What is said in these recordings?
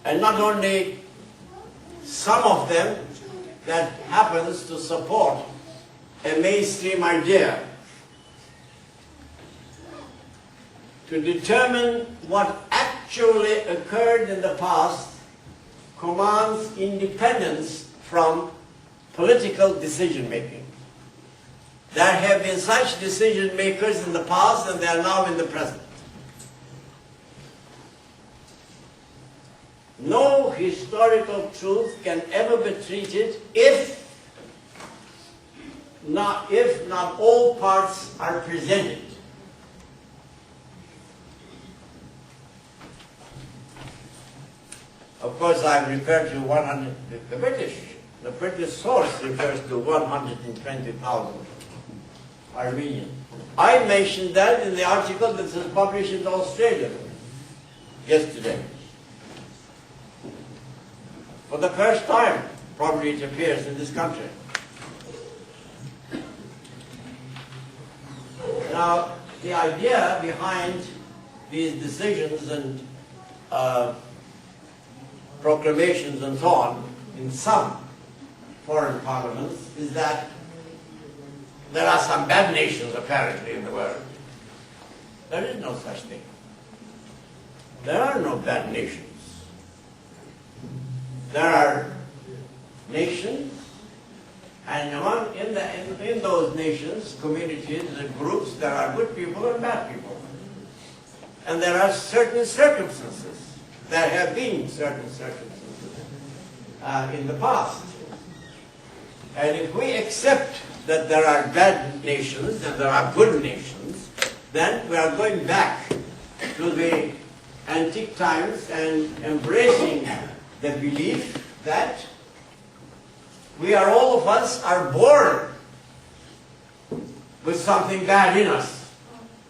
And not only some of them that happens to support a mainstream idea. To determine what actually occurred in the past commands independence from political decision making. There have been such decision makers in the past and they are now in the present. No historical truth can ever be treated if not all parts are presented. Of course, I refer to 100, the British source refers to 120,000 Armenians. I mentioned that in the article that was published in Australia yesterday. For the first time, probably it appears in this country. Now, the idea behind these decisions and proclamations and so on in some foreign parliaments is that there are some bad nations apparently in the world. There is no such thing. There are no bad nations. There are nations, and in those nations, communities, and groups, there are good people and bad people. And there are certain circumstances. There have been certain circumstances in the past. And if we accept that there are bad nations and there are good nations, then we are going back to the antique times and embracing the belief that we are, all of us are born with something bad in us.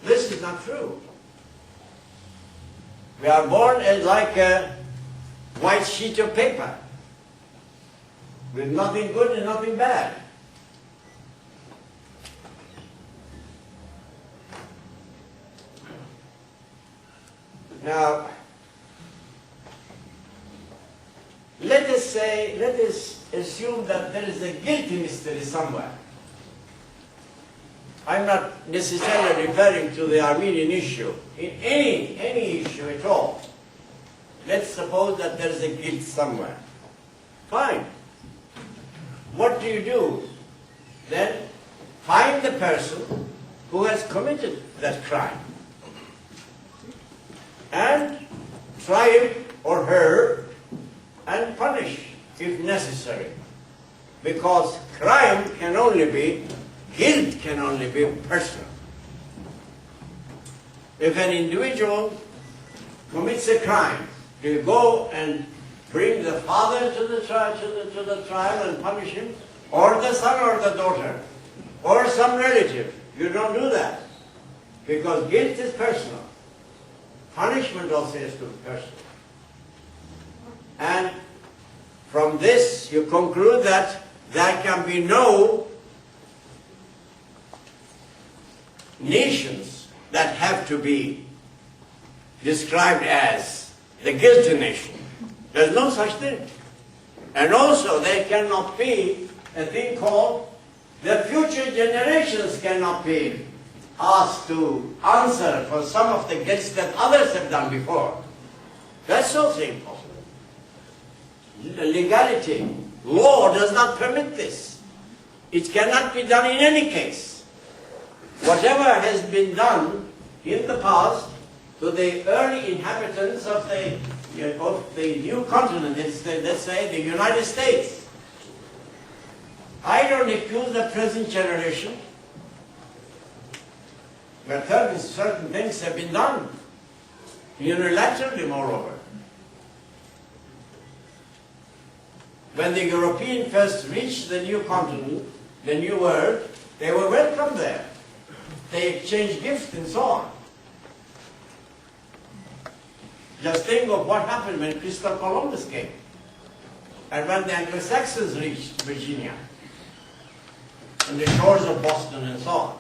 This is not true. We are born as like a white sheet of paper with nothing good and nothing bad. Now, let us assume that there is a guilty mystery somewhere. I'm not necessarily referring to the Armenian issue. In any issue at all. Let's suppose that there is a guilt somewhere. Fine. What do? Then find the person who has committed that crime and try him or her and punish if necessary. Because crime can only be, guilt can only be personal. If an individual commits a crime, do you go and bring the father to the trial and punish him? Or the son or the daughter? Or some relative? You don't do that. Because guilt is personal. Punishment also is to be personal. And from this you conclude that there can be no nations that have to be described as the guilty nation. There's no such thing. And also there cannot be a thing called the future generations cannot be asked to answer for some of the guilts that others have done before. That's also impossible. Legality, law does not permit this. It cannot be done in any case. Whatever has been done in the past to the early inhabitants of the new continent, let's say the United States. I don't accuse the present generation, but certain things have been done, unilaterally moreover. When the European first reached the new continent, the new world, they were welcome there. They exchanged gifts and so on. Just think of what happened when Christopher Columbus came and when the Anglo-Saxons reached Virginia and the shores of Boston and so on.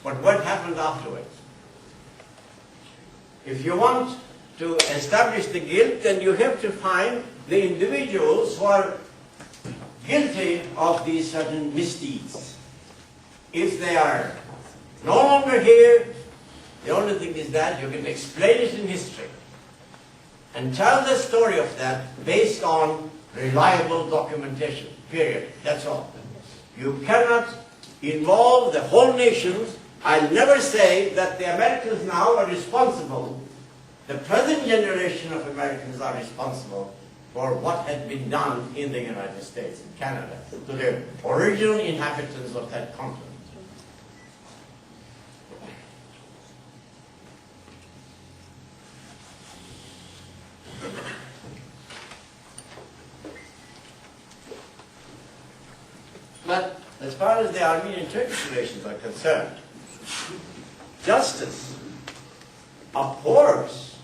But what happened afterwards? If you want to establish the guilt, then you have to find the individuals who are guilty of these certain misdeeds. If they are no longer here, the only thing is that you can explain it in history and tell the story of that based on reliable documentation, period. That's all. You cannot involve the whole nation. I'll never say that the Americans now are responsible. The present generation of Americans are responsible for what had been done in the United States and Canada to the original inhabitants of that continent. But as far as the Armenian-Turkish relations are concerned, justice abhors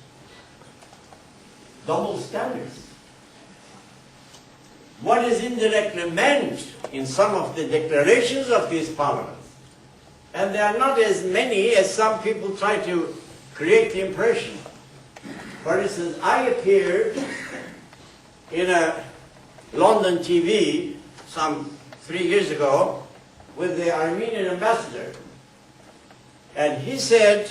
double standards. What is indirectly meant in some of the declarations of these parliaments, and they are not as many as some people try to create the impression. For instance, I appeared in a London TV some 3 years ago with the Armenian ambassador, and he said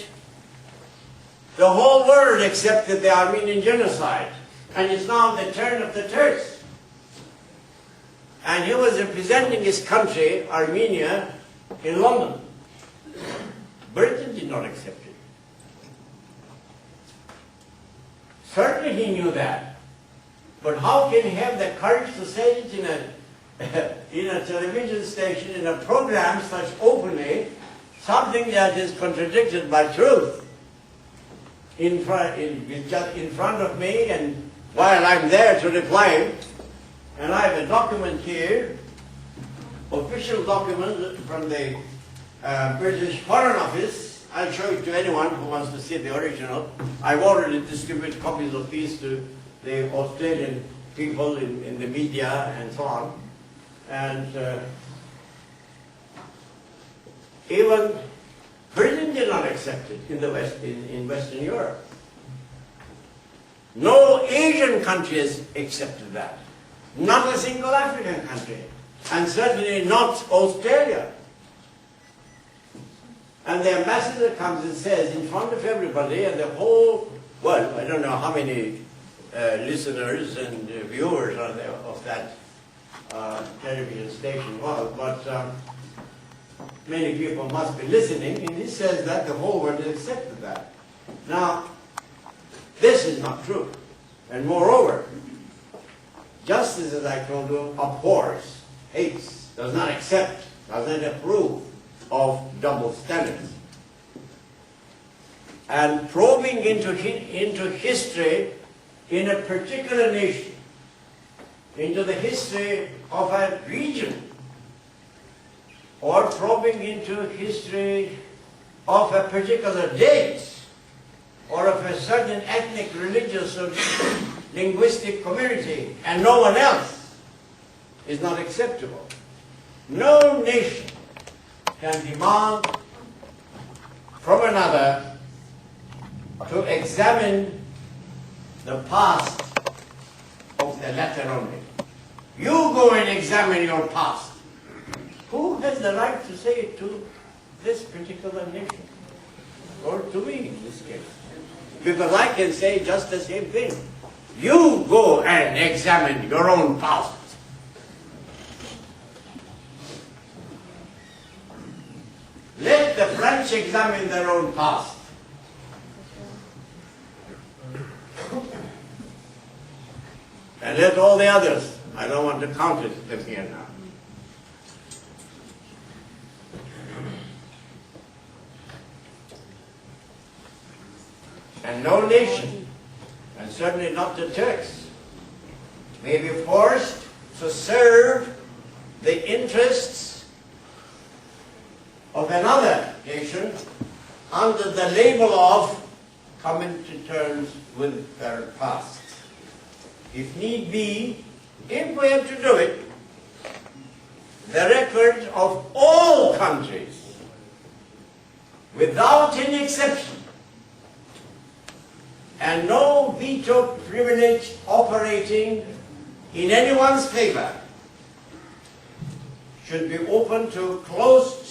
the whole world accepted the Armenian genocide, and it's now the turn of the Turks. And he was representing his country, Armenia, in London. Britain did not accept it. Certainly he knew that. But how can he have the courage to say it in a television station, in a program such openly, something that is contradicted by truth in front of me, and while I'm there to reply, and I have a document here, official document from the British Foreign Office. I'll show it to anyone who wants to see the original. I've already distributed copies of these to the Australian people in the media and so on. And even Britain did not accept it in the West, in Western Europe. No Asian countries accepted that. Not a single African country, and certainly not Australia. And the ambassador comes and says in front of everybody, and the whole, well, I don't know how many listeners and viewers are there of that television station was, but many people must be listening, and he says that the whole world accepted that. Now, this is not true. And moreover, justice, as I told you, abhors, hates, does not accept, does not approve of double standards. And probing into history in a particular nation, into the history of a region, or probing into history of a particular date, or of a certain ethnic, religious, or linguistic community, and no one else, is not acceptable. No nation can demand from another to examine the past of the latter only. You go and examine your past. Who has the right to say it to this particular nation? Or to me in this case? Because I can say just the same thing. You go and examine your own past. Let the French examine their own past. And let all the others, I don't want to count them here now. And no nation, and certainly not the Turks, may be forced to serve the interests of another nation under the label of coming to terms with their past. If need be, if we have to do it, the record of all countries, without any exception, and no veto privilege operating in anyone's favor should be open to close